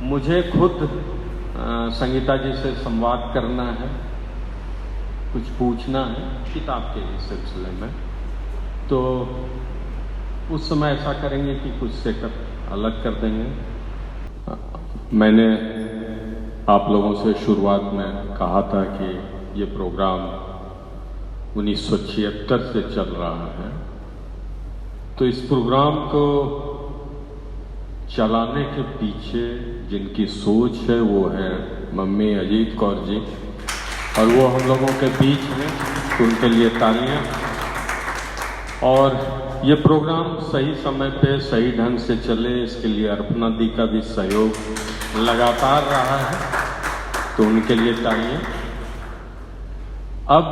मुझे खुद संगीता जी से संवाद करना है, कुछ पूछना है किताब के सिलसिले में, तो उस समय ऐसा करेंगे कि कुछ सेटअप अलग कर देंगे। मैंने आप लोगों से शुरुआत में कहा था कि ये प्रोग्राम 1976 से चल रहा है, तो इस प्रोग्राम को चलाने के पीछे जिनकी सोच है वो है मम्मी अजीत कौर जी, और वो हम लोगों के बीच हैं, तो उनके लिए तालियां। और ये प्रोग्राम सही समय पे सही ढंग से चले, इसके लिए अर्पणा दी का भी सहयोग लगातार रहा है, तो उनके लिए तालियां। अब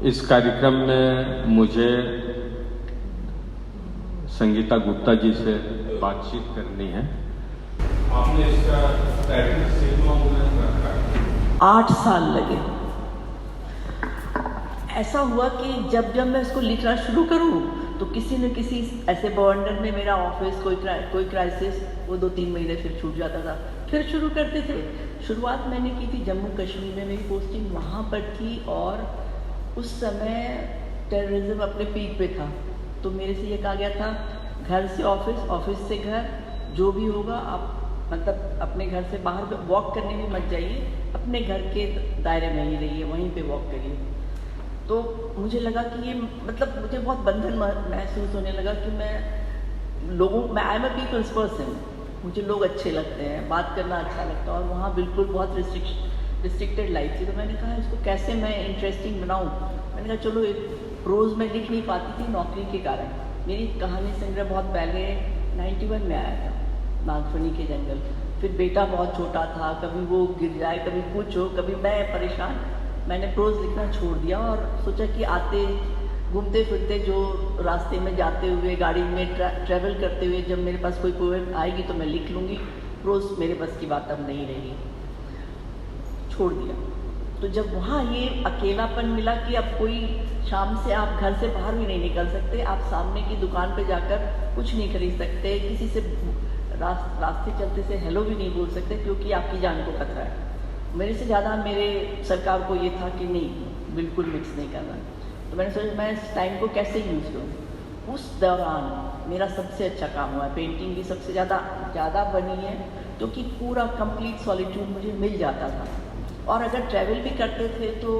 इस कार्यक्रम में मुझे संगीता गुप्ता जी से बातचीत करनी है। आपने इसका टाइटल सिग्मा वुमेन रखा है। 8 साल लगे। ऐसा हुआ कि जब मैं इसको लिखना शुरू करूं तो किसी न किसी ऐसे बवंडर में मेरा ऑफिस कोई क्राइसिस, वो 2-3 महीने फिर छूट जाता था, फिर शुरू करते थे। शुरुआत मैंने की थी जम्मू कश्मीर में, मेरी पोस्टिंग वहाँ पर थी और उस समय टेररिज्म अपने पीक पे था। तो मेरे से ये कहा गया था घर से ऑफिस, ऑफिस से घर, जो भी होगा आप मतलब अपने घर से बाहर वॉक करने भी मत जाइए, अपने घर के दायरे में ही रहिए, वहीं पे वॉक करिए। तो मुझे लगा कि ये मतलब मुझे बहुत बंधन महसूस होने लगा कि मैं I am a people's person, मुझे लोग अच्छे लगते हैं, बात करना अच्छा लगता है, और वहाँ बिल्कुल बहुत रिस्ट्रिक्टेड लाइफ थी। तो मैंने कहा इसको कैसे मैं इंटरेस्टिंग बनाऊँ। मैंने कहा चलो एक प्रोज में लिख नहीं पाती थी नौकरी के कारण। मेरी कहानी संग्रह बहुत पहले 91 में आया था, नागफनी के जंगल। फिर बेटा बहुत छोटा था, कभी वो गिर जाए, कभी कुछ हो, कभी मैं परेशान। मैंने प्रोज लिखना छोड़ दिया और सोचा कि आते घूमते फिरते जो रास्ते में जाते हुए, गाड़ी में ट्रैवल करते हुए जब मेरे पास कोई पोएम आएगी तो मैं लिख लूँगी। प्रोज मेरे बस की बात अब नहीं रही, छोड़ दिया। तो जब वहाँ ये अकेलापन मिला कि अब कोई शाम से आप घर से बाहर भी नहीं निकल सकते, आप सामने की दुकान पे जाकर कुछ नहीं खरीद सकते, किसी से रास्ते चलते से हेलो भी नहीं बोल सकते क्योंकि आपकी जान को खतरा है। मेरे से ज़्यादा मेरे सरकार को ये था कि नहीं, बिल्कुल मिक्स नहीं करना। तो मैंने सोचा मैं इस टाइम को कैसे यूज़ करूँ। उस दौरान मेरा सबसे अच्छा काम हुआ है, पेंटिंग भी सबसे ज़्यादा बनी है, क्योंकि पूरा कंप्लीट सॉलिट्यूड मुझे मिल जाता था। और अगर ट्रैवल भी करते थे तो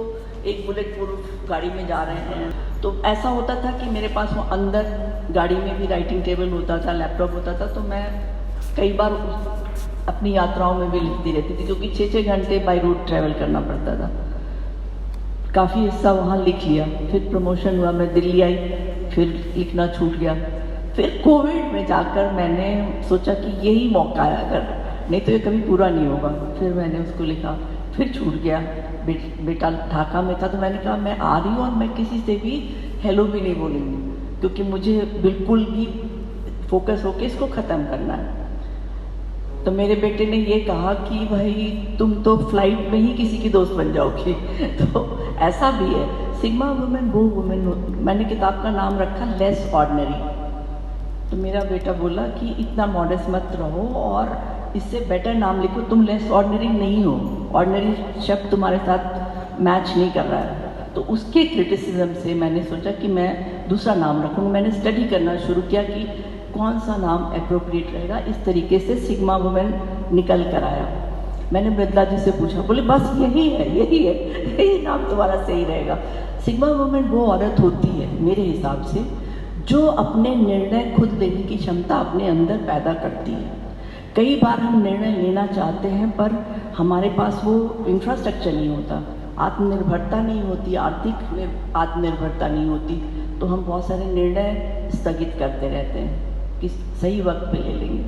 एक बुलेट प्रूफ गाड़ी में जा रहे हैं तो ऐसा होता था कि मेरे पास वो अंदर गाड़ी में भी राइटिंग टेबल होता था, लैपटॉप होता था, तो मैं कई बार अपनी यात्राओं में भी लिखती रहती थी, क्योंकि 6-6 घंटे बाय रोड ट्रैवल करना पड़ता था। काफ़ी हिस्सा वहाँ लिख लिया। फिर प्रमोशन हुआ, मैं दिल्ली आई, फिर लिखना छूट गया। फिर कोविड में जाकर मैंने सोचा कि यही मौका है, अगर नहीं तो ये कभी पूरा नहीं होगा। फिर मैंने उसको लिखा, फिर छूट गया। बेटा ढाका में था तो मैंने कहा मैं आ रही हूँ और मैं किसी से भी हेलो भी नहीं बोलूँगी, क्योंकि मुझे बिल्कुल भी फोकस होके इसको ख़त्म करना है। तो मेरे बेटे ने ये कहा कि भाई तुम तो फ्लाइट में ही किसी की दोस्त बन जाओगी। तो ऐसा भी है। सिग्मा वुमेन वो वुमेन, मैंने किताब का नाम रखा लेस ऑर्डिनरी। तो मेरा बेटा बोला कि इतना मॉडेस्ट मत रहो और इससे बेटर नाम लिखो, तुम लेस ऑर्डिनरी नहीं हो, ऑर्डिनरी शब्द तुम्हारे साथ मैच नहीं कर रहा है। तो उसके क्रिटिसिज्म से मैंने सोचा कि मैं दूसरा नाम रखूँगा। मैंने स्टडी करना शुरू किया कि कौन सा नाम अप्रोप्रिएट रहेगा। इस तरीके से सिग्मा वुमेन निकल कर आया। मैंने मृदला जी से पूछा, बोले बस यही है, यही नाम तुम्हारा सही रहेगा। सिग्मा वुमेन वो औरत होती है मेरे हिसाब से जो अपने निर्णय खुद लेने की क्षमता अपने अंदर पैदा करती है। कई बार हम निर्णय लेना चाहते हैं पर हमारे पास वो इंफ्रास्ट्रक्चर नहीं होता, आत्मनिर्भरता नहीं होती, आर्थिक आत्मनिर्भरता नहीं होती, तो हम बहुत सारे निर्णय स्थगित करते रहते हैं कि सही वक्त पे ले लेंगे।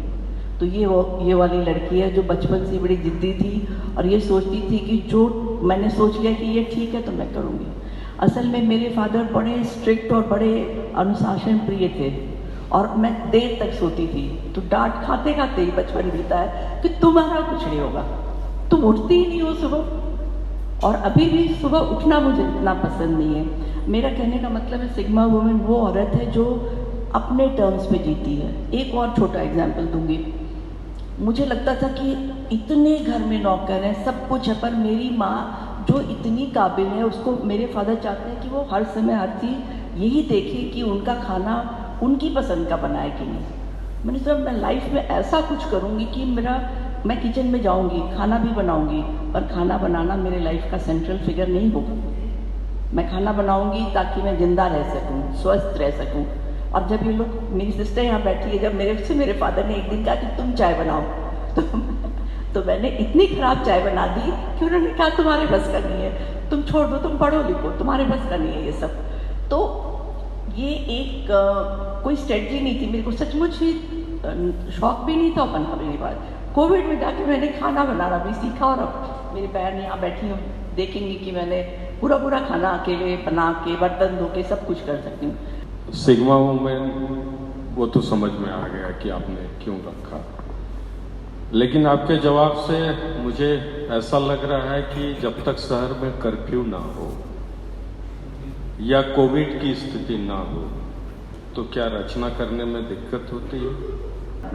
तो ये वाली लड़की है जो बचपन से बड़ी जिद्दी थी और ये सोचती थी कि जो मैंने सोच लिया कि ये ठीक है तो मैं करूँगी। असल में मेरे फादर बड़े स्ट्रिक्ट और बड़े अनुशासन प्रिय थे और मैं देर तक सोती थी, तो डांट खाते खाते ही बचपन बीता है कि तुम्हारा कुछ नहीं होगा, तुम उठती ही नहीं हो सुबह। और अभी भी सुबह उठना मुझे इतना पसंद नहीं है। मेरा कहने का मतलब है सिग्मा वुमेन वो औरत है जो अपने टर्म्स पे जीती है। एक और छोटा एग्जाम्पल दूंगी। मुझे लगता था कि इतने घर में नौकर हैं, सब कुछ है, पर मेरी माँ जो इतनी काबिल है, उसको मेरे फादर चाहते हैं कि वो हर समय हर चीज़ यही देखे कि उनका खाना उनकी पसंद का बनाए कि नहीं। मैंने सोचा मैं लाइफ में ऐसा कुछ करूँगी कि मैं किचन में जाऊँगी, खाना भी बनाऊँगी, पर खाना बनाना मेरे लाइफ का सेंट्रल फिगर नहीं होगा। मैं खाना बनाऊँगी ताकि मैं ज़िंदा रह सकूँ, स्वस्थ रह सकूँ। और जब ये लोग, मेरी सिस्टर यहाँ बैठी है, जब मेरे फादर ने एक दिन कहा कि तुम चाय बनाओ, तो मैंने इतनी ख़राब चाय बना दी कि उन्होंने कहा तुम्हारे बस का नहीं है, तुम छोड़ दो, तुम पढ़ो लिखो, तुम्हारे बस का नहीं है ये सब। तो ये एक कोई स्ट्रेटजी नहीं थी मेरे को, सचमुच ही शौक भी नहीं था, बनना भी नहीं बात। कोविड में जाके मैंने खाना बनाना भी सीखा, और अब मेरी बहन यहाँ बैठी हूँ, देखेंगी कि मैंने पूरा खाना अकेले बना के, बर्तन धो के सब कुछ कर सकती हूँ। सिग्मा वुमेन वो तो समझ में आ गया कि आपने क्यों रखा, लेकिन आपके जवाब से मुझे ऐसा लग रहा है कि जब तक शहर में कर्फ्यू ना हो या कोविड की स्थिति ना हो तो क्या रचना करने में दिक्कत होती है?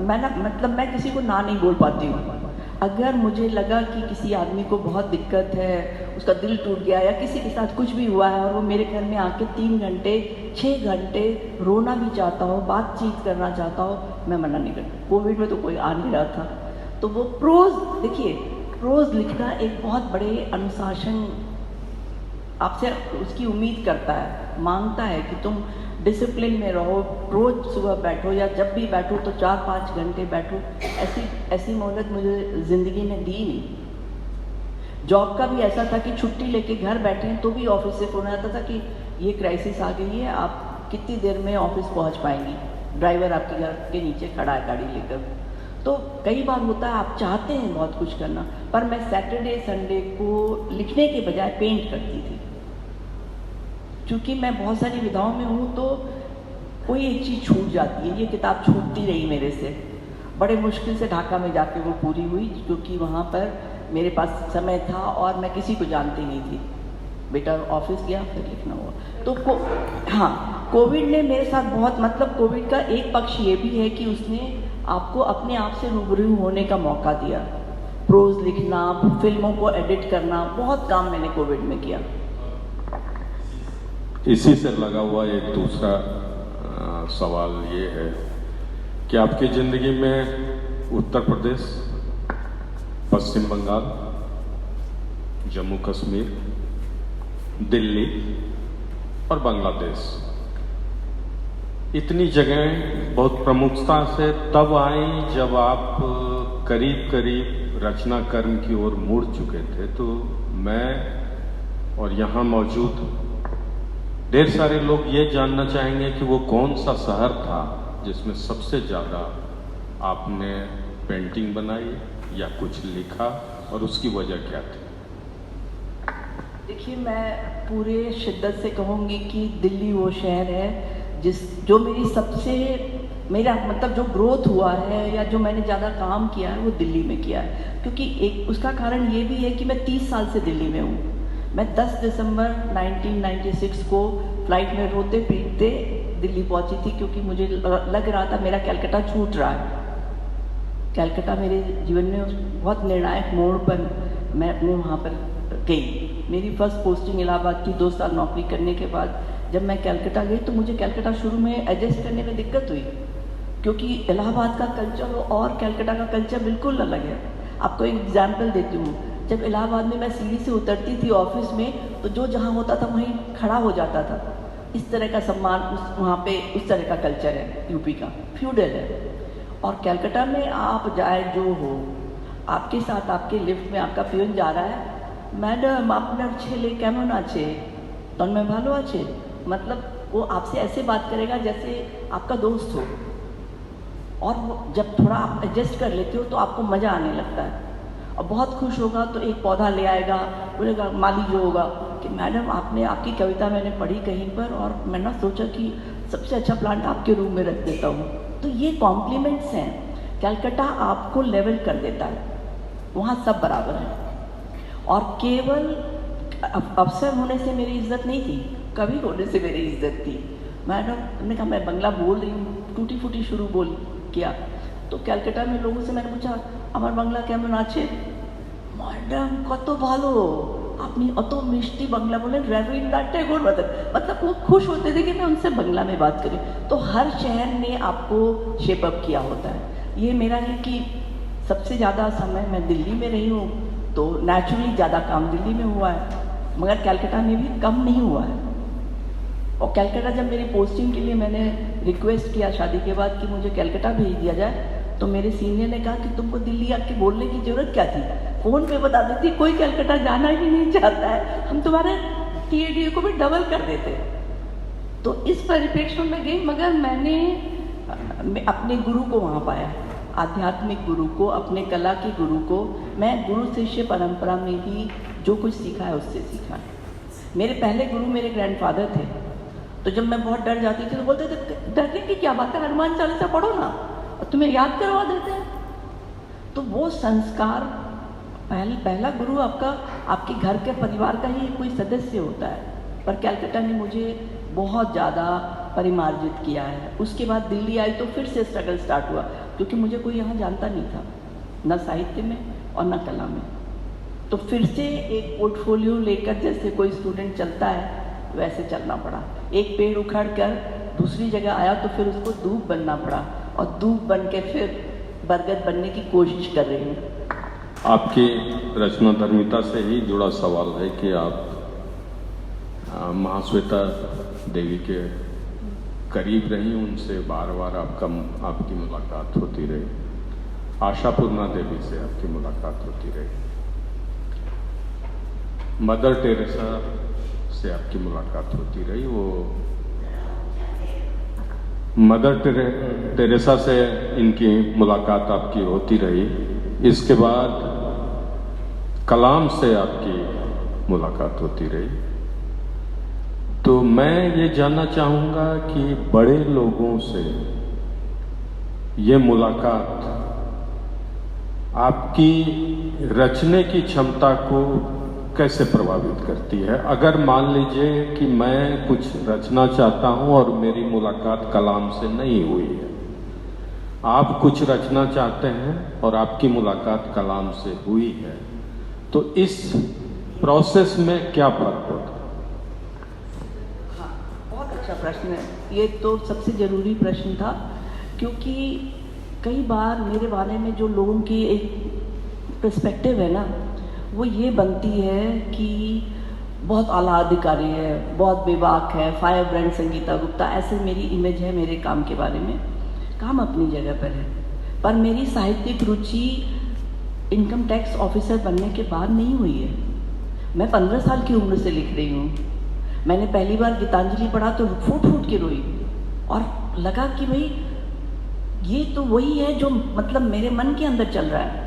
मैं किसी को ना नहीं बोल पाती हूँ। अगर मुझे लगा कि किसी आदमी को बहुत दिक्कत है, उसका दिल टूट गया, या किसी के साथ कुछ भी हुआ है और वो मेरे घर में आके 3 घंटे 6 घंटे रोना भी चाहता हो, बातचीत करना चाहता हो, मैं मना नहीं करती। कोविड में तो कोई आ नहीं रहा था, तो वो प्रोज, देखिए प्रोज लिखना एक बहुत बड़े अनुशासन आपसे उसकी उम्मीद करता है, मांगता है कि तुम डिसिप्लिन में रहो, रोज सुबह बैठो या जब भी बैठो तो 4-5 घंटे बैठो। ऐसी मोहलत मुझे ज़िंदगी ने दी नहीं। जॉब का भी ऐसा था कि छुट्टी लेके घर बैठे हैं तो भी ऑफिस से फ़ोन आता था कि ये क्राइसिस आ गई है, आप कितनी देर में ऑफिस पहुंच पाएंगी, ड्राइवर आपके घर के नीचे खड़ा है गाड़ी लेकर। तो कई बार होता है आप चाहते हैं बहुत कुछ करना, पर मैं सैटरडे संडे को लिखने के बजाय पेंट करती थी। क्योंकि मैं बहुत सारी विधाओं में हूँ तो कोई एक चीज़ छूट जाती है, ये किताब छूटती रही मेरे से। बड़े मुश्किल से ढाका में जाके वो पूरी हुई, क्योंकि वहाँ पर मेरे पास समय था और मैं किसी को जानती नहीं थी। बेटा ऑफिस गया, फिर लिखना हुआ। तो हाँ, कोविड ने मेरे साथ बहुत, मतलब कोविड का एक पक्ष ये भी है कि उसने आपको अपने आप से रूबरू होने का मौका दिया। प्रोज लिखना, फिल्मों को एडिट करना, बहुत काम मैंने कोविड में किया। इसी से लगा हुआ एक दूसरा सवाल ये है कि आपकी ज़िंदगी में उत्तर प्रदेश, पश्चिम बंगाल, जम्मू कश्मीर, दिल्ली और बांग्लादेश, इतनी जगहें बहुत प्रमुखता से तब आई जब आप करीब करीब रचना कर्म की ओर मुड़ चुके थे। तो मैं और यहाँ मौजूद ढेर सारे लोग ये जानना चाहेंगे कि वो कौन सा शहर था जिसमें सबसे ज़्यादा आपने पेंटिंग बनाई या कुछ लिखा, और उसकी वजह क्या थी? देखिए, मैं पूरे शिद्दत से कहूँगी कि दिल्ली वो शहर है जो मेरा मतलब जो ग्रोथ हुआ है या जो मैंने ज़्यादा काम किया है वो दिल्ली में किया है। क्योंकि एक उसका कारण ये भी है कि मैं 30 साल से दिल्ली में हूँ। मैं 10 दिसंबर 1996 को फ्लाइट में रोते पीटते दिल्ली पहुंची थी, क्योंकि मुझे लग रहा था मेरा कलकत्ता छूट रहा है। कलकत्ता मेरे जीवन में बहुत निर्णायक मोड़ पर मैं अपने वहाँ पर गई। मेरी फर्स्ट पोस्टिंग इलाहाबाद की। 2 साल नौकरी करने के बाद जब मैं कलकत्ता गई तो मुझे कलकत्ता शुरू में एडजस्ट करने में दिक्कत हुई, क्योंकि इलाहाबाद का कल्चर और कलकत्ता का कल्चर बिल्कुल अलग है। आपको एक एग्जाम्पल देती हूँ। जब इलाहाबाद में मैं सीढ़ी से उतरती थी ऑफिस में, तो जो जहाँ होता था वहीं खड़ा हो जाता था। इस तरह का सम्मान वहाँ पे उस तरह का कल्चर है, यूपी का फ्यूडल है। और कलकत्ता में आप जाए जो हो, आपके साथ आपके लिफ्ट में आपका पियून जा रहा है, मैडम आपने छेले केमन आछे, तन्मय भालो आछे, मतलब वो आपसे ऐसे बात करेगा जैसे आपका दोस्त हो। और जब थोड़ा आप एडजस्ट कर लेते हो तो आपको मज़ा आने लगता है। और बहुत खुश होगा तो एक पौधा ले आएगा, बोलेगा माली जो होगा कि मैडम आपकी कविता मैंने पढ़ी कहीं पर और मैंने सोचा कि सबसे अच्छा प्लांट आपके रूम में रख देता हूँ। तो ये कॉम्प्लीमेंट्स हैं। कलकत्ता आपको लेवल कर देता है, वहाँ सब बराबर हैं। और केवल अफसर होने से मेरी इज्जत नहीं थी, कवि होने से मेरी इज्जत थी। मैडम ने कहा मैं बंगला बोल रही हूँ, टूटी फूटी शुरू बोल किया, तो कैलकाटा में लोगों से मैंने पूछा আমার বাংলা কেমন আছে, ম্যাডাম কত ভালো, আপनी অত मिष्टी बांग्ला बोले, रविंद्रनाथ टैगोर मतलब वो खुश होते थे कि मैं उनसे बांग्ला में बात करूं। तो हर शहर ने आपको शेप अप किया होता है। ये मेरा है कि सबसे ज़्यादा समय मैं दिल्ली में रही हूँ, तो नेचुरली ज़्यादा काम दिल्ली में हुआ है, मगर कैलकाटा में भी कम नहीं हुआ है। और कैलकाटा जब मेरी पोस्टिंग के लिए मैंने रिक्वेस्ट किया शादी के बाद कि मुझे कैलकाटा भेज दिया जाए, तो मेरे सीनियर ने कहा कि तुमको दिल्ली आके बोलने की ज़रूरत क्या थी, फ़ोन पे बता देती, कोई कैलकाटा जाना ही नहीं चाहता है, हम तुम्हारे TADA को भी डबल कर देते। तो इस परिप्रेक्ष्य में गई, मगर मैंने अपने गुरु को वहाँ पाया, आध्यात्मिक गुरु को, अपने कला के गुरु को। मैं गुरु शिष्य परंपरा में ही जो कुछ सीखा है उससे सीखा है। मेरे पहले गुरु मेरे ग्रैंडफादर थे, तो जब मैं बहुत डर जाती थी तो बोलते थे डरने की क्या बात है, हनुमान चालीसा पढ़ो ना और तुम्हें याद करवा देते हैं। तो वो संस्कार पहला गुरु आपके घर के परिवार का ही कोई सदस्य होता है, पर कैलकाटा ने मुझे बहुत ज़्यादा परिमार्जित किया है। उसके बाद दिल्ली आई तो फिर से स्ट्रगल स्टार्ट हुआ, क्योंकि मुझे कोई यहाँ जानता नहीं था, न साहित्य में और न कला में। तो फिर से एक पोर्टफोलियो लेकर जैसे कोई स्टूडेंट चलता है वैसे चलना पड़ा। एक पेड़ उखड़ कर दूसरी जगह आया तो फिर उसको दूब बनना पड़ा, और दूब बन के फिर बरगद बनने की कोशिश कर रही हूँ। आपकी रचनाधर्मिता से ही जुड़ा सवाल है कि आप महाश्वेता देवी के करीब रही, उनसे बार बार आपकी मुलाकात होती रही, आशापूर्णा देवी से आपकी मुलाकात होती रही, मदर टेरेसा से आपकी मुलाकात होती रही। वो मदर टेरेसा से इनकी मुलाकात आपकी होती रही। इसके बाद कलाम से आपकी मुलाकात होती रही। तो मैं ये जानना चाहूँगा कि बड़े लोगों से ये मुलाकात आपकी रचने की क्षमता को कैसे प्रभावित करती है? अगर मान लीजिए कि मैं कुछ रचना चाहता हूँ और मेरी मुलाकात कलाम से नहीं हुई है, आप कुछ रचना चाहते हैं और आपकी मुलाकात कलाम से हुई है, तो इस प्रोसेस में क्या फर्क होता है? हाँ, बहुत अच्छा प्रश्न है। ये तो सबसे ज़रूरी प्रश्न था, क्योंकि कई बार मेरे बारे में जो लोगों की एक पर्सपेक्टिव है ना, वो ये बनती है कि बहुत आला अधिकारी है, बहुत बेबाक है, फायर ब्रांड संगीता गुप्ता, ऐसे मेरी इमेज है मेरे काम के बारे में। काम अपनी जगह पर है, पर मेरी साहित्यिक रुचि इनकम टैक्स ऑफिसर बनने के बाद नहीं हुई है। मैं 15 साल की उम्र से लिख रही हूँ। मैंने पहली बार गीतांजलि पढ़ा तो फूट फूट के रोई, और लगा कि भाई ये तो वही है जो मतलब मेरे मन के अंदर चल रहा है।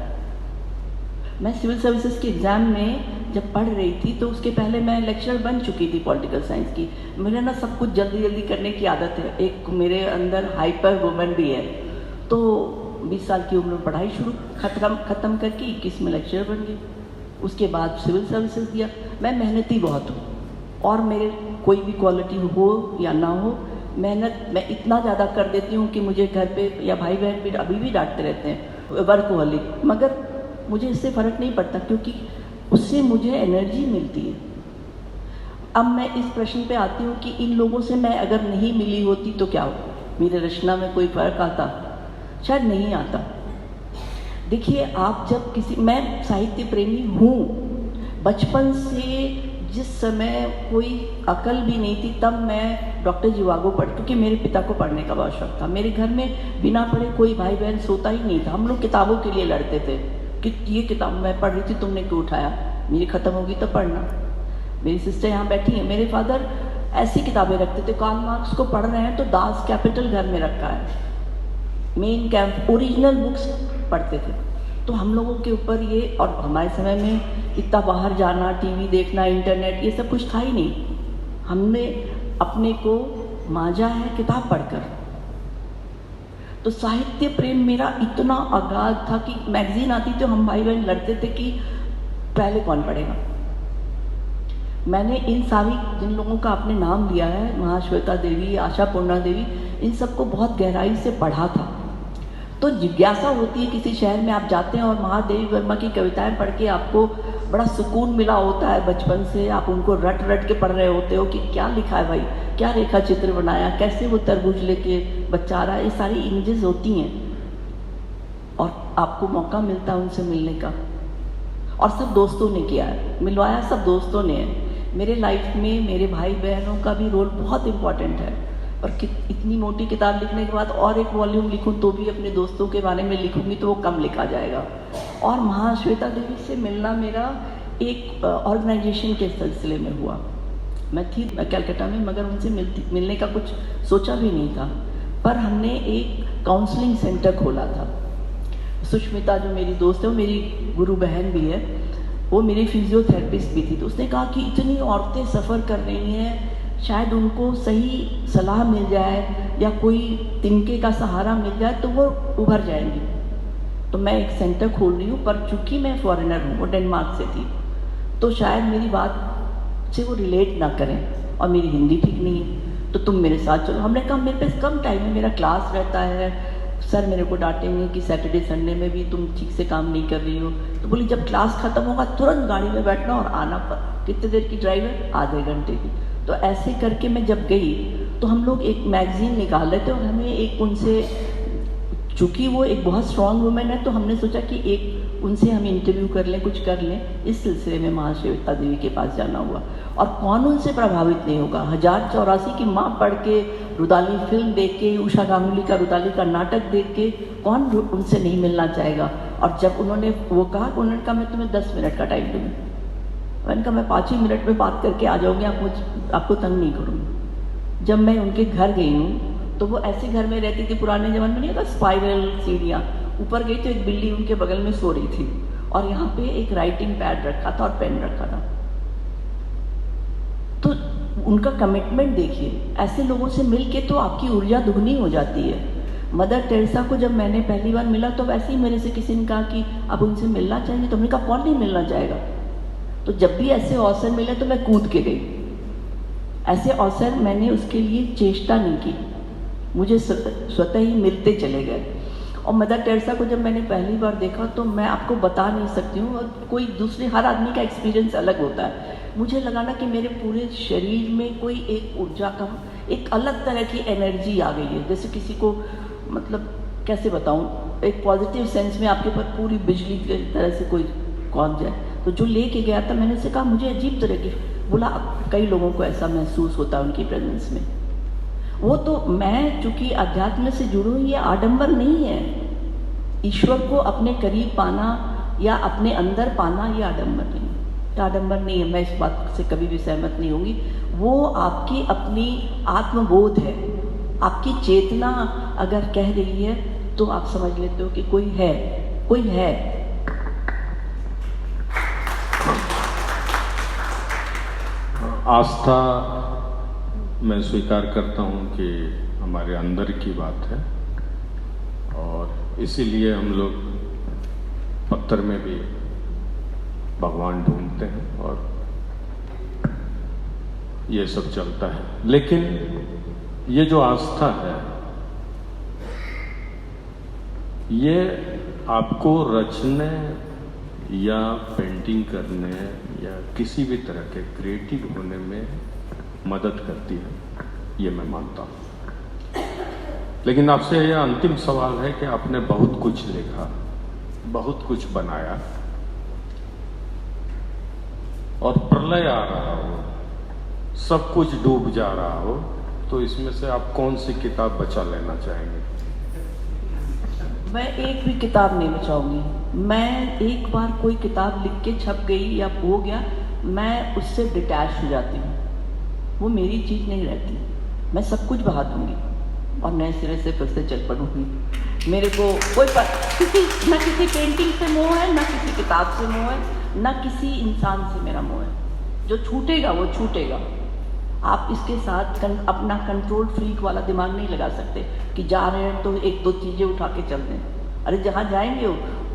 मैं सिविल सर्विसेज के एग्ज़ाम में जब पढ़ रही थी तो उसके पहले मैं लेक्चरर बन चुकी थी पॉलिटिकल साइंस की। मेरे ना सब कुछ जल्दी जल्दी करने की आदत है, एक मेरे अंदर हाइपर वुमन भी है। तो 20 साल की उम्र में पढ़ाई शुरू ख़त्म करके 21 में लेक्चरर बन गई। उसके बाद सिविल सर्विसेज दिया। मैं मेहनती बहुत हूँ, और मेरे कोई भी क्वालिटी हो या ना हो, मेहनत मैं इतना ज़्यादा कर देती हूँ कि मुझे घर पे या भाई बहन भी अभी भी डांटते रहते हैं वर्कहोलिक, मगर मुझे इससे फ़र्क नहीं पड़ता, क्योंकि उससे मुझे एनर्जी मिलती है। अब मैं इस प्रश्न पे आती हूँ कि इन लोगों से मैं अगर नहीं मिली होती तो क्या होता, मेरे रचना में कोई फ़र्क आता? शायद नहीं आता। देखिए, आप जब मैं साहित्य प्रेमी हूँ, बचपन से जिस समय कोई अकल भी नहीं थी तब मैं डॉक्टर जीवागो क्योंकि मेरे पिता को पढ़ने का बहुत शौक था। मेरे घर में बिना पढ़े कोई भाई बहन सोता ही नहीं था। हम लोग किताबों के लिए लड़ते थे कि ये किताब मैं पढ़ रही थी, तुमने क्यों उठाया, मेरी ख़त्म होगी तो पढ़ना। मेरी सिस्टर यहाँ बैठी है। मेरे फादर ऐसी किताबें रखते थे, कार्ल मार्क्स को पढ़ रहे हैं तो दास कैपिटल घर में रखा है, मेन कैंप ओरिजिनल बुक्स पढ़ते थे। तो हम लोगों के ऊपर ये, और हमारे समय में इतना बाहर जाना, टीवी देखना, इंटरनेट, ये सब कुछ था ही नहीं। हमने अपने को मांझा है किताब पढ़कर। तो साहित्य प्रेम मेरा इतना अगाध था कि मैगजीन आती तो हम भाई बहन लड़ते थे कि पहले कौन पढ़ेगा। मैंने इन सारी जिन लोगों का आपने नाम लिया है, महाश्वेता देवी, आशापूर्णा देवी, इन सबको बहुत गहराई से पढ़ा था। तो जिज्ञासा होती है, किसी शहर में आप जाते हैं और महादेवी वर्मा की कविताएं पढ़ के आपको बड़ा सुकून मिला होता है बचपन से, आप उनको रट रट के पढ़ रहे होते हो कि क्या लिखा है भाई, क्या रेखा चित्र बनाया, कैसे वो तरबूज लेके बच्चा रहा है, ये सारी इमेजेस होती हैं और आपको मौका मिलता है उनसे मिलने का। और सब दोस्तों ने किया है, मिलवाया सब दोस्तों ने है। मेरे लाइफ में मेरे भाई बहनों का भी रोल बहुत इम्पोर्टेंट है। और इतनी मोटी किताब लिखने के बाद और एक वॉल्यूम लिखूं तो भी अपने दोस्तों के बारे में लिखूंगी तो वो कम लिखा जाएगा। और महाश्वेता देवी से मिलना मेरा एक ऑर्गेनाइजेशन के सिलसिले में हुआ। मैं थी कलकत्ता में, मगर उनसे मिलने का कुछ सोचा भी नहीं था, पर हमने एक काउंसलिंग सेंटर खोला था। सुष्मिता जो मेरी दोस्त है, वो मेरी गुरु बहन भी है, वो मेरी फिजियोथेरेपिस्ट भी थी। तो उसने कहा कि इतनी औरतें सफ़र कर रही हैं, शायद उनको सही सलाह मिल जाए या कोई तिनके का सहारा मिल जाए तो वो उभर जाएंगी। तो मैं एक सेंटर खोल रही हूँ, पर चूंकि मैं फॉरेनर हूँ, वो डेनमार्क से थी, तो शायद मेरी बात से वो रिलेट ना करें और मेरी हिंदी ठीक नहीं है, तो तुम मेरे साथ चलो। हमने कहा मेरे पास कम टाइम है, मेरा क्लास रहता है, सर मेरे को डांटेंगे कि सैटरडे संडे में भी तुम ठीक से काम नहीं कर रही हो। तो बोली जब क्लास ख़त्म होगा तुरंत गाड़ी में बैठना और आना। पर कितने देर की ड्राइव है? आधे घंटे की। तो ऐसे करके मैं जब गई तो हम लोग एक मैगज़ीन निकाल रहे थे और हमें एक उनसे, चूँकि वो एक बहुत स्ट्रॉन्ग वुमेन है, तो हमने सोचा कि एक उनसे हम इंटरव्यू कर लें, कुछ कर लें। इस सिलसिले में महाश्वेता देवी के पास जाना हुआ। और कौन उनसे प्रभावित नहीं होगा? 1084 की माँ पढ़ के, रुदाली फिल्म देख के, उषा गांगुली का रुदाली का नाटक देख के कौन उनसे नहीं मिलना चाहेगा। और जब उन्होंने वो कहा, उन्होंने कहा मैं तुम्हें 10 मिनट का टाइम दूँगी। मैंने कहा मैं 5 ही मिनट में बात करके आ जाऊँगी, आपको तंग नहीं करूँगी। जब मैं उनके घर गई हूँ तो वो ऐसे घर में रहती थी, पुराने ज़माने में नहीं होता स्पाइरल सीढ़ियाँ, ऊपर गई तो एक बिल्ली उनके बगल में सो रही थी और यहाँ पे एक राइटिंग पैड रखा था और पेन रखा था। तो उनका कमिटमेंट देखिए, ऐसे लोगों से मिल के तो आपकी ऊर्जा दुगनी हो जाती है। मदर टेरेसा को जब मैंने पहली बार मिला तो वैसे ही मेरे से किसी ने कहा कि आप उनसे मिलना चाहेंगे, तो हमने कहा कौन नहीं मिलना चाहेगा। तो जब भी ऐसे अवसर मिले तो मैं कूद के गई। ऐसे अवसर मैंने उसके लिए चेष्टा नहीं की, मुझे स्वतः ही मिलते चले गए। और मदर टेरेसा को जब मैंने पहली बार देखा तो मैं आपको बता नहीं सकती हूँ, और कोई दूसरे, हर आदमी का एक्सपीरियंस अलग होता है। मुझे लगा ना कि मेरे पूरे शरीर में कोई एक ऊर्जा का, एक अलग तरह की एनर्जी आ गई है, जैसे किसी को, मतलब कैसे बताऊँ, एक पॉजिटिव सेंस में आपके ऊपर पूरी बिजली की तरह से कोई कौन जाए। तो जो लेके गया था, मैंने उससे कहा मुझे अजीब तरह की, बोला कई लोगों को ऐसा महसूस होता है उनकी प्रेजेंस में। वो तो मैं चूंकि अध्यात्म से जुड़ूँ, ये आडंबर नहीं है। ईश्वर को अपने करीब पाना या अपने अंदर पाना ये आडंबर नहीं है, आडंबर नहीं है। मैं इस बात से कभी भी सहमत नहीं होंगी। वो आपकी अपनी आत्मबोध है, आपकी चेतना अगर कह रही है तो आप समझ लेते हो कि कोई है, कोई है। आस्था मैं स्वीकार करता हूँ कि हमारे अंदर की बात है, और इसीलिए हम लोग पत्थर में भी भगवान ढूंढते हैं और ये सब चलता है। लेकिन ये जो आस्था है, ये आपको रचने या पेंटिंग करने या किसी भी तरह के क्रिएटिव होने में मदद करती है, ये मैं मानता हूँ। लेकिन आपसे यह अंतिम सवाल है कि आपने बहुत कुछ लिखा, बहुत कुछ बनाया, और प्रलय आ रहा हो, सब कुछ डूब जा रहा हो, तो इसमें से आप कौन सी किताब बचा लेना चाहेंगे? मैं एक भी किताब नहीं बचाऊंगी। मैं एक बार कोई किताब लिख के छप गई या हो गया, मैं उससे डिटैच हो जाती हूँ, वो मेरी चीज़ नहीं रहती। मैं सब कुछ बहा दूंगी और नए सिरे से फिर से चल पड़ूंगी। मेरे को कोई न किसी पेंटिंग से मोह है, न किसी किताब से मोह है, न किसी इंसान से मेरा मोह है। जो छूटेगा वो छूटेगा। आप इसके साथ अपना कंट्रोल फ्रीक वाला दिमाग नहीं लगा सकते कि जा रहे हैं तो एक दो चीज़ें उठा के चल दें। अरे जहाँ जाएंगे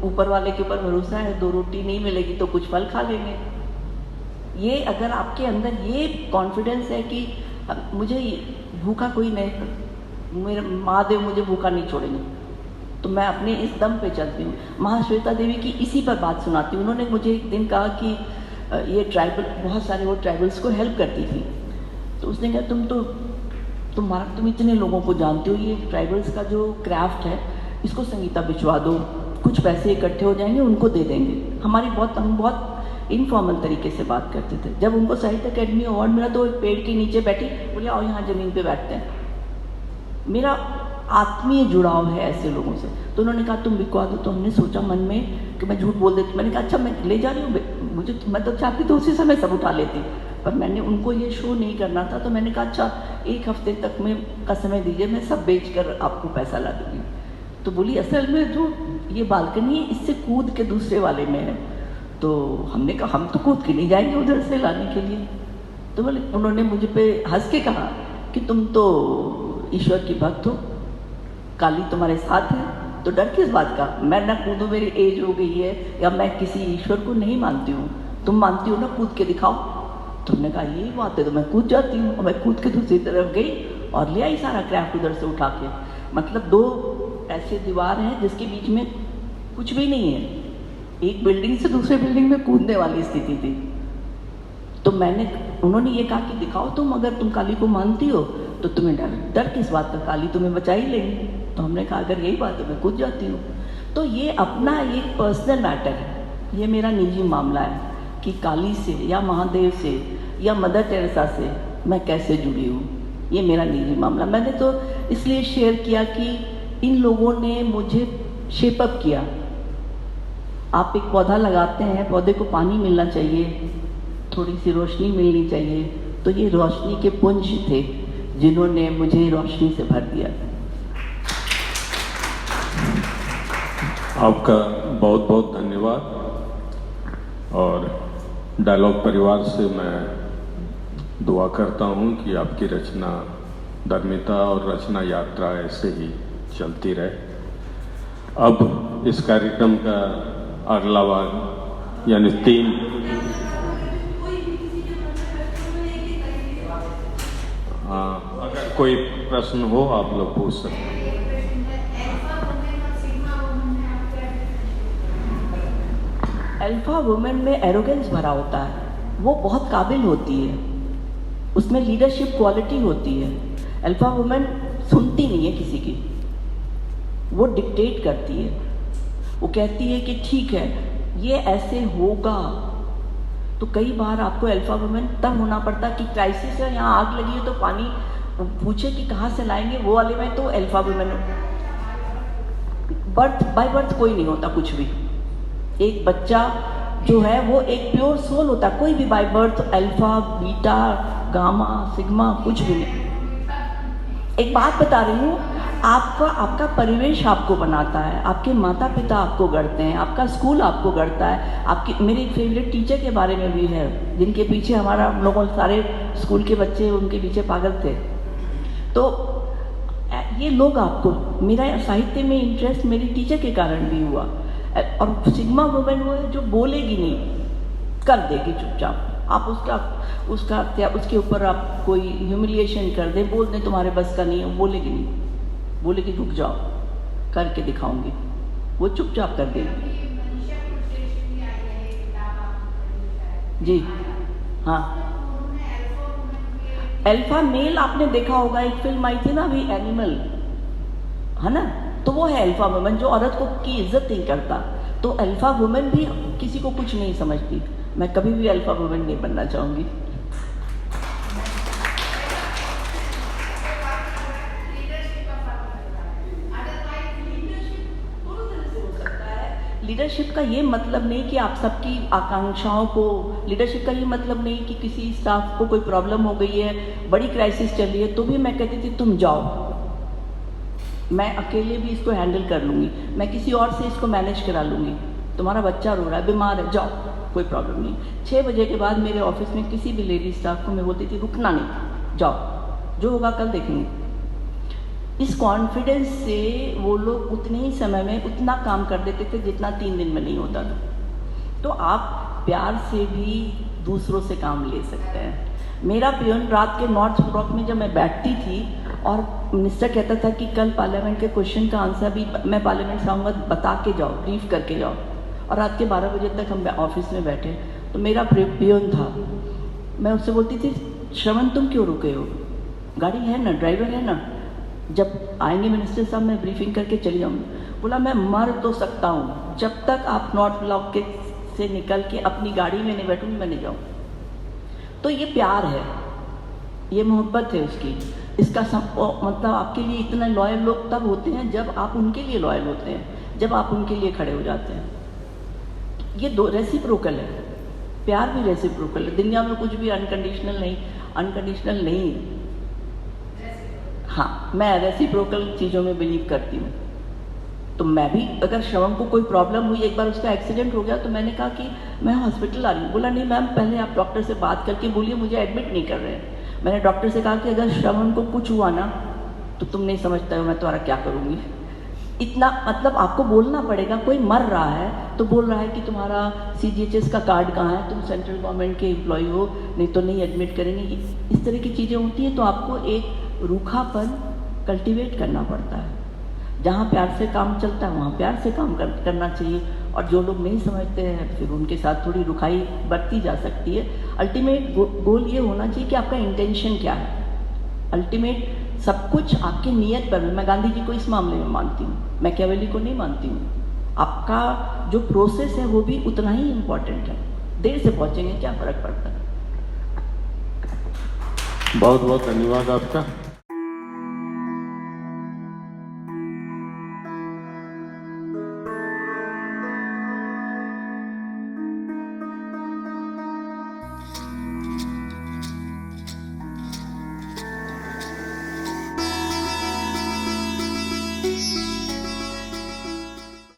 ऊपर वाले के ऊपर भरोसा है, 2 रोटी नहीं मिलेगी तो कुछ फल खा लेंगे। ये अगर आपके अंदर ये कॉन्फिडेंस है कि मुझे भूखा कोई नहीं, मेरे महादेव मुझे भूखा नहीं छोड़ेंगे, तो मैं अपने इस दम पे चलती हूँ। महाश्वेता देवी की इसी पर बात सुनाती हूँ। उन्होंने मुझे एक दिन कहा कि ये ट्राइबल, बहुत सारे वो ट्राइबल्स को हेल्प करती थी, तो उसने कहा तुम इतने लोगों को जानते हो, ये ट्राइबल्स का जो क्राफ्ट है इसको संगीता भिजवा दो, कुछ पैसे इकट्ठे हो जाएंगे, उनको दे देंगे। हम बहुत इनफॉर्मल तरीके से बात करते थे। जब उनको साहित्य अकेडमी अवार्ड मिला तो एक पेड़ के नीचे बैठी, बोले आओ यहाँ ज़मीन पे बैठते हैं। मेरा आत्मीय जुड़ाव है ऐसे लोगों से। तो उन्होंने कहा तुम बिकवा दो। तो हमने सोचा मन में कि मैं झूठ बोल देती। मैंने कहा अच्छा मैं ले जा रही हूँ, मैं तो चाहती तो उसी समय सब उठा लेती, पर मैंने उनको ये शो नहीं करना था। तो मैंने कहा अच्छा 1 हफ्ते तक का समय दीजिए, मैं सब बेच कर आपको पैसा ला दूँगी। तो बोली असल में जो ये बालकनी है इससे कूद के दूसरे वाले में है। तो हमने कहा हम तो कूद के नहीं जाएंगे उधर से लाने के लिए। तो बोले, उन्होंने मुझे पे हंस के कहा कि तुम तो ईश्वर की भक्त हो, काली तुम्हारे साथ है, तो डर किस बात का। मैं ना कूदूँ, मेरी एज हो गई है, या मैं किसी ईश्वर को नहीं मानती हूँ, तुम मानती हो ना, कूद के दिखाओ। तो हमने कहा यही बात है, तो मैं कूद जाती हूँ। और मैं कूद के दूसरी तरफ गई और ले आई सारा क्राफ्ट उधर से उठा के। मतलब 2 ऐसे दीवार हैं जिसके बीच में कुछ भी नहीं है, एक बिल्डिंग से दूसरे बिल्डिंग में कूदने वाली स्थिति थी। तो उन्होंने ये कहा कि दिखाओ तुम, अगर तुम काली को मानती हो तो तुम्हें डर किस बात का, काली तुम्हें बचा ही लेंगी। तो हमने कहा अगर यही बात है मैं कूद जाती हूँ। तो ये अपना एक पर्सनल मैटर है, ये मेरा निजी मामला है कि काली से या महादेव से या मदर टेरेसा से मैं कैसे जुड़ी हूँ, ये मेरा निजी मामला। मैंने तो इसलिए शेयर किया कि इन लोगों ने मुझे शेपअप किया। आप एक पौधा लगाते हैं, पौधे को पानी मिलना चाहिए, थोड़ी सी रोशनी मिलनी चाहिए, तो ये रोशनी के पुंज थे जिन्होंने मुझे रोशनी से भर दिया। आपका बहुत बहुत धन्यवाद। और डायलॉग परिवार से मैं दुआ करता हूँ कि आपकी रचना धर्मिता और रचना यात्रा ऐसे ही चलती रहे। अब इस कार्यक्रम का अगला भाग यानी 3 अगर कोई प्रश्न हो आप लोग पूछ सकते हैं। अल्फा वुमेन में एरोगेंस भरा होता है, वो बहुत काबिल होती है, उसमें लीडरशिप क्वालिटी होती है। अल्फा वुमेन सुनती नहीं है किसी की, वो डिक्टेट करती है, वो कहती है कि ठीक है ये ऐसे होगा। तो कई बार आपको अल्फा वुमेन तब होना पड़ता कि क्राइसिस है, यहाँ आग लगी है तो पानी पूछे कि कहाँ से लाएंगे, वो वाले में तो अल्फा वुमेन बाय बर्थ कोई नहीं होता कुछ भी। एक बच्चा जो है वो एक प्योर सोल होता है, कोई भी by birth alpha beta gamma sigma कुछ भी नहीं। एक बात बता रही हूँ, आपका परिवेश आपको बनाता है, आपके माता पिता आपको गढ़ते हैं, आपका स्कूल आपको गढ़ता है। मेरे फेवरेट टीचर के बारे में भी है जिनके पीछे हम लोगों सारे स्कूल के बच्चे उनके पीछे पागल थे। तो ये लोग आपको, मेरा साहित्य में इंटरेस्ट मेरी टीचर के कारण भी हुआ। और सिग्मा वुमेन वो है जो बोलेगी नहीं, कर देगी चुपचाप। आप उसके ऊपर आप कोई ह्यूमिलिएशन कर दे, बोल दें तुम्हारे बस का नहीं है, बोलेगी नहीं, बोलेगी रुक जाओ करके दिखाऊंगी, वो चुपचाप कर देगी। जी हाँ, अल्फा मेल आपने देखा होगा, एक फिल्म आई थी ना अभी एनिमल, है ना, तो वो है अल्फा वुमेन जो औरत को की इज्जत नहीं करता। तो अल्फा वुमेन भी किसी को कुछ नहीं समझती। मैं कभी भी अल्फा वुमेन नहीं बनना चाहूँगी। लीडरशिप का ये मतलब नहीं कि आप सबकी आकांक्षाओं को, लीडरशिप का ये मतलब नहीं कि किसी स्टाफ को कोई प्रॉब्लम हो गई है, बड़ी क्राइसिस चल रही है, तो भी मैं कहती थी तुम जाओ, मैं अकेले भी इसको हैंडल कर लूँगी, मैं किसी और से इसको मैनेज करा लूँगी, तुम्हारा बच्चा रो रहा है, बीमार है, जाओ, कोई प्रॉब्लम नहीं। 6 बजे के बाद मेरे ऑफिस में किसी भी लेडी स्टाफ को मैं बोलती थी रुकना नहीं, जाओ, जो होगा कल देखेंगे। इस कॉन्फिडेंस से वो लोग उतने ही समय में उतना काम कर देते थे जितना 3 दिन में नहीं होता था। तो आप प्यार से भी दूसरों से काम ले सकते हैं। मेरा पियोन रात के नॉर्थ ब्लॉक में जब मैं बैठती थी और मिनिस्टर कहता था कि कल पार्लियामेंट के क्वेश्चन का आंसर भी मैं पार्लियामेंट से आऊँगा, बता के जाओ, ब्रीफ करके जाओ। और रात के 12 बजे तक हम ऑफिस में बैठे, तो मेरा पियोन था, मैं उससे बोलती थी श्रवण तुम क्यों रुके हो, गाड़ी है ना, ड्राइवर है ना, जब आएंगे मिनिस्टर साहब मैं ब्रीफिंग करके चली जाऊँगी। बोला मैं मर तो सकता हूँ, जब तक आप नॉर्थ ब्लॉक के से निकल के अपनी गाड़ी में नहीं बैठूँगी मैं नहीं जाऊँ। तो ये प्यार है, ये मोहब्बत है उसकी, इसका मतलब आपके लिए इतना लॉयल लोग तब होते हैं जब आप उनके लिए लॉयल होते हैं, जब आप उनके लिए खड़े हो जाते हैं। ये दो रेसिप्रोकल है, प्यार भी रेसिप्रोकल है। दुनिया में कुछ भी अनकंडीशनल नहीं। हाँ, मैं रेसिप्रोकल चीज़ों में बिलीव करती हूँ। तो मैं भी, अगर श्रवण को कोई प्रॉब्लम हुई, एक बार उसका एक्सीडेंट हो गया, तो मैंने कहा कि मैं हॉस्पिटल आ रही हूँ। बोला नहीं मैम, पहले आप डॉक्टर से बात करके बोलिए, मुझे एडमिट नहीं कर रहे हैं। मैंने डॉक्टर से कहा कि अगर श्रवण को कुछ हुआ ना तो तुम नहीं समझते हो मैं तुम्हारा क्या करूँगी। इतना मतलब आपको बोलना पड़ेगा। कोई मर रहा है तो बोल रहा है कि तुम्हारा CGHS का कार्ड कहाँ है, तुम सेंट्रल गवर्नमेंट के एम्प्लॉय हो, नहीं तो नहीं एडमिट करेंगे। इस तरह की चीज़ें होती हैं, तो आपको एक रूखापन कल्टीवेट करना पड़ता है। जहाँ प्यार से काम चलता है वहाँ प्यार से काम करना चाहिए, और जो लोग नहीं समझते हैं फिर उनके साथ थोड़ी रुखाई बरती जा सकती है। अल्टीमेट गोल ये होना चाहिए कि आपका इंटेंशन क्या है। अल्टीमेट सब कुछ आपकी नीयत पर है। मैं गांधी जी को इस मामले में मानती हूँ, मैकियावेली को नहीं मानती हूँ। आपका जो प्रोसेस है वो भी उतना ही इम्पोर्टेंट है। देर से पहुँचेंगे क्या फ़र्क पड़ता है। बहुत बहुत धन्यवाद आपका।